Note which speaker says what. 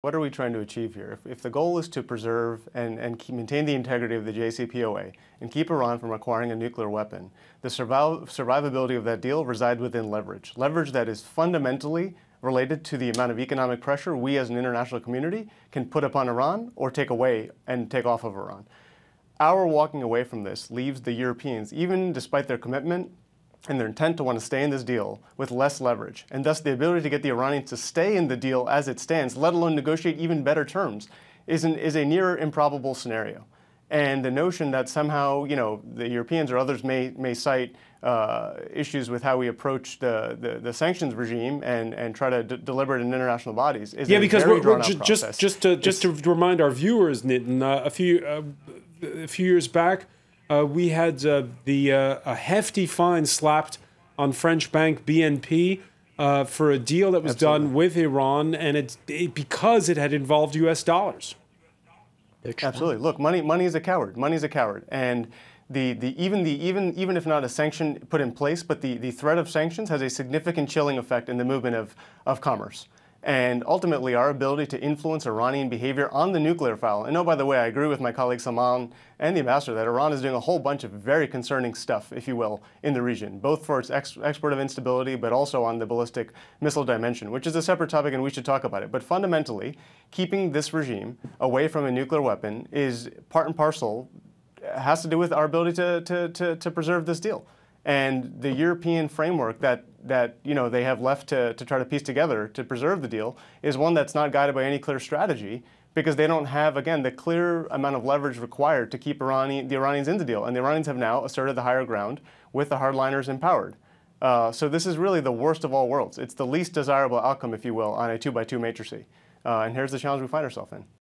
Speaker 1: What are we trying to achieve here? If the goal is to preserve and maintain the integrity of the JCPOA and keep Iran from acquiring a nuclear weapon, the survivability of that deal resides within leverage. Leverage that is fundamentally related to the amount of economic pressure we as an international community can put upon Iran or take away and take off of Iran. Our walking away from this leaves the Europeans, even despite their commitment and their intent to want to stay in this deal, with less leverage, and thus the ability to get the Iranians to stay in the deal as it stands, let alone negotiate even better terms, is a near improbable scenario. And the notion that somehow, the Europeans or others may cite issues with how we approach the sanctions regime and try to deliver it in international bodies is a very drawn-out process.
Speaker 2: Just to remind our viewers, Nitin, a few years back, we had a hefty fine slapped on French bank BNP for a deal that was done with Iran, and because it had involved U.S. dollars.
Speaker 1: Absolutely. Look, money is a coward. Money is a coward, and even if not a sanction put in place, but the threat of sanctions has a significant chilling effect in the movement of commerce. And ultimately, our ability to influence Iranian behavior on the nuclear file. And oh, by the way, I agree with my colleague Salman and the ambassador that Iran is doing a whole bunch of very concerning stuff, if you will, in the region, both for its export of instability, but also on the ballistic missile dimension, which is a separate topic, and we should talk about it. But fundamentally, keeping this regime away from a nuclear weapon is part and parcel, has to do with our ability to preserve this deal. And the European framework that they have left to try to piece together to preserve the deal is one that's not guided by any clear strategy, because they don't have, again, the clear amount of leverage required to keep the Iranians in the deal. And the Iranians have now asserted the higher ground with the hardliners empowered. So this is really the worst of all worlds. It's the least desirable outcome, if you will, on a 2x2 matrix. And here's the challenge we find ourselves in.